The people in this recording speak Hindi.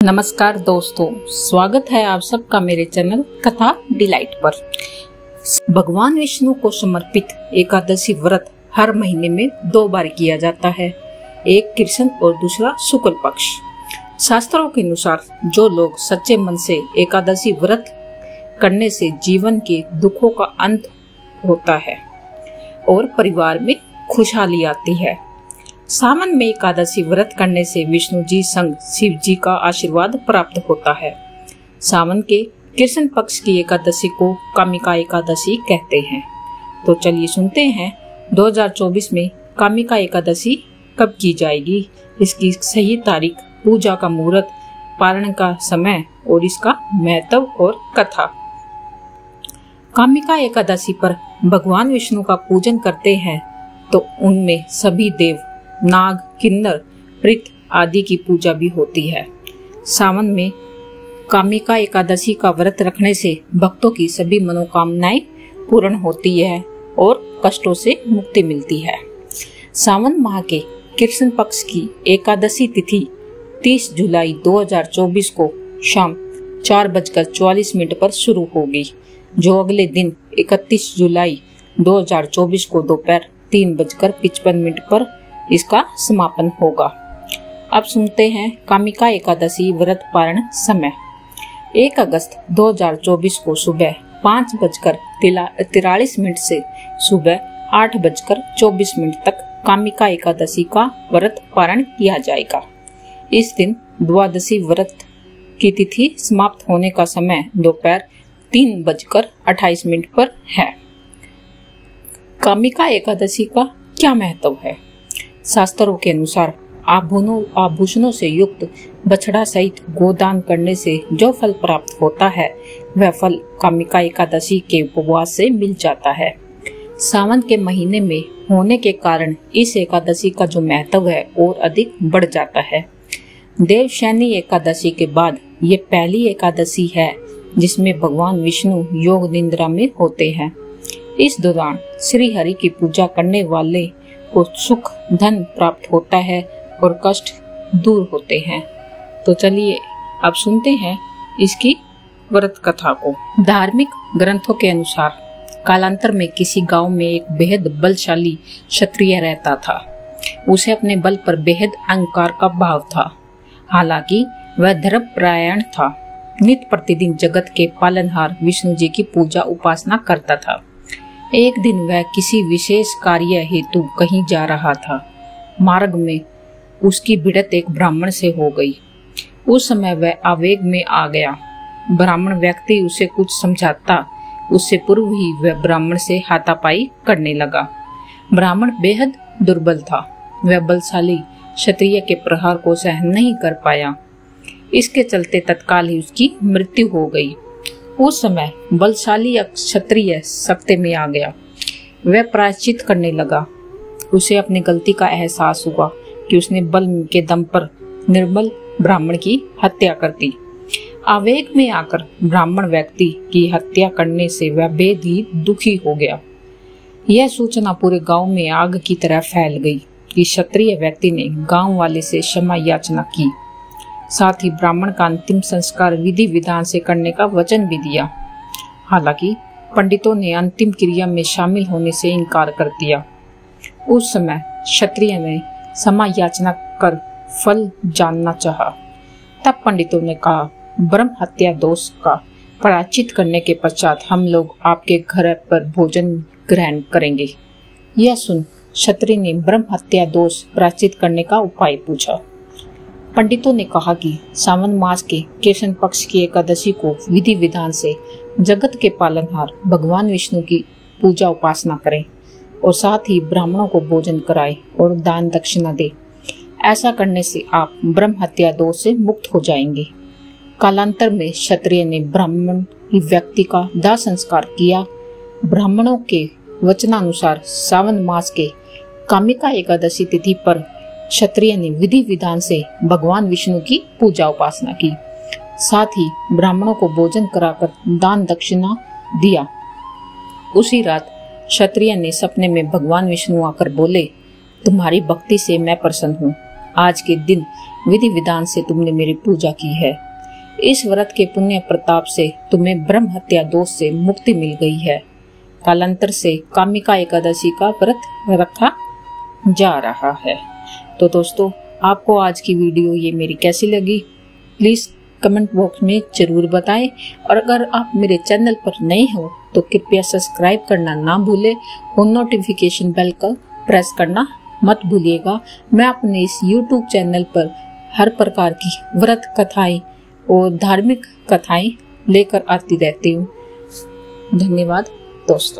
नमस्कार दोस्तों, स्वागत है आप सबका मेरे चैनल कथा डिलाइट पर। भगवान विष्णु को समर्पित एकादशी व्रत हर महीने में 2 बार किया जाता है, एक कृष्ण और दूसरा शुक्ल पक्ष। शास्त्रों के अनुसार जो लोग सच्चे मन से एकादशी व्रत करने से जीवन के दुखों का अंत होता है और परिवार में खुशहाली आती है। सावन में एकादशी व्रत करने से विष्णु जी संग शिव जी का आशीर्वाद प्राप्त होता है। सावन के कृष्ण पक्ष की एकादशी को कामिका एकादशी कहते हैं। तो चलिए सुनते हैं 2024 में कामिका एकादशी कब की जाएगी, इसकी सही तारीख, पूजा का मुहूर्त, पारण का समय और इसका महत्व और कथा। कामिका एकादशी पर भगवान विष्णु का पूजन करते हैं तो उनमें सभी देव, नाग, किन्नर, प्रेत आदि की पूजा भी होती है। सावन में कामिका एकादशी का व्रत रखने से भक्तों की सभी मनोकामनाएं पूर्ण होती है और कष्टों से मुक्ति मिलती है। सावन माह के कृष्ण पक्ष की एकादशी तिथि 30 जुलाई 2024 को शाम 4:44 पर शुरू होगी, जो अगले दिन 31 जुलाई 2024 को दोपहर 3:55 पर इसका समापन होगा। अब सुनते हैं कामिका एकादशी व्रत पारण समय। 1 अगस्त 2024 को सुबह 5:43 से सुबह 8:24 तक कामिका एकादशी का व्रत पारण किया जाएगा। इस दिन द्वादशी व्रत की तिथि समाप्त होने का समय दोपहर 3:28 पर है। कामिका एकादशी का क्या महत्व है? शास्त्रों के अनुसार आभूषणों से युक्त बछड़ा सहित गोदान करने से जो फल प्राप्त होता है, वह फल कामिका एकादशी के उपवास से मिल जाता है। सावन के महीने में होने के कारण इस एकादशी का जो महत्व है और अधिक बढ़ जाता है। देवशयनी एकादशी के बाद ये पहली एकादशी है जिसमें भगवान विष्णु योग निद्रा में होते हैं। इस दौरान श्री हरि की पूजा करने वाले को सुख धन प्राप्त होता है और कष्ट दूर होते हैं। तो चलिए अब सुनते हैं इसकी व्रत कथा को। धार्मिक ग्रंथों के अनुसार कालांतर में किसी गांव में एक बेहद बलशाली क्षत्रिय रहता था। उसे अपने बल पर बेहद अहंकार का भाव था। हालांकि वह धर्मपरायण था। नित्य प्रतिदिन जगत के पालनहार विष्णु जी की पूजा उपासना करता था। एक दिन वह किसी विशेष कार्य हेतु कहीं जा रहा था। मार्ग में उसकी भिड़ंत एक ब्राह्मण से हो गई। उस समय वह आवेग में आ गया। ब्राह्मण व्यक्ति उसे कुछ समझाता उससे पूर्व ही वह ब्राह्मण से हाथापाई करने लगा। ब्राह्मण बेहद दुर्बल था। वह बलशाली क्षत्रिय के प्रहार को सहन नहीं कर पाया। इसके चलते तत्काल ही उसकी मृत्यु हो गई। उस समय बलशाली क्षत्रिय सत्ते में आ गया। वह प्रायश्चित करने लगा। उसे अपनी गलती का एहसास हुआ कि उसने बल के दम पर निर्बल ब्राह्मण की हत्या कर दी। आवेग में आकर ब्राह्मण व्यक्ति की हत्या करने से वह बेहद ही दुखी हो गया। यह सूचना पूरे गांव में आग की तरह फैल गई कि क्षत्रिय व्यक्ति ने गांव वाले से क्षमा याचना की। साथ ही ब्राह्मण का अंतिम संस्कार विधि विधान से करने का वचन भी दिया। हालांकि पंडितों ने अंतिम क्रिया में शामिल होने से इनकार कर दिया। उस समय क्षत्रिय ने क्षमा याचना कर फल जानना चाहा। तब पंडितों ने कहा, ब्रह्म हत्या दोष का प्रायश्चित करने के पश्चात हम लोग आपके घर पर भोजन ग्रहण करेंगे। यह सुन क्षत्रिय ने ब्रह्म हत्या दोष प्रायश्चित करने का उपाय पूछा। पंडितों ने कहा कि सावन मास के कृष्ण पक्ष की एकादशी को विधि विधान से जगत के पालनहार भगवान विष्णु की पूजा उपासना करें और साथ ही ब्राह्मणों को भोजन कराएं और दान दक्षिणा दें। ऐसा करने से आप ब्रह्म हत्या दोष से मुक्त हो जाएंगे। कालांतर में क्षत्रिय ने ब्राह्मण व्यक्ति का दाह संस्कार किया। ब्राह्मणों के वचनानुसार सावन मास के कामिका एकादशी तिथि पर क्षत्रिय ने विधि विधान से भगवान विष्णु की पूजा उपासना की। साथ ही ब्राह्मणों को भोजन कराकर दान दक्षिणा दिया। उसी रात क्षत्रिय ने सपने में भगवान विष्णु आकर बोले, तुम्हारी भक्ति से मैं प्रसन्न हूँ। आज के दिन विधि विधान से तुमने मेरी पूजा की है। इस व्रत के पुण्य प्रताप से तुम्हें ब्रह्म हत्या दोष से मुक्ति मिल गई है। कालांतर से कामिका एकादशी का व्रत रखा जा रहा है। तो दोस्तों, आपको आज की वीडियो ये मेरी कैसी लगी, प्लीज कमेंट बॉक्स में जरूर बताएं। और अगर आप मेरे चैनल पर नए हो तो कृपया सब्सक्राइब करना ना भूलें और नोटिफिकेशन बेल का प्रेस करना मत भूलिएगा। मैं अपने इस YouTube चैनल पर हर प्रकार की व्रत कथाएं और धार्मिक कथाएं लेकर आती रहती हूँ। धन्यवाद दोस्तों।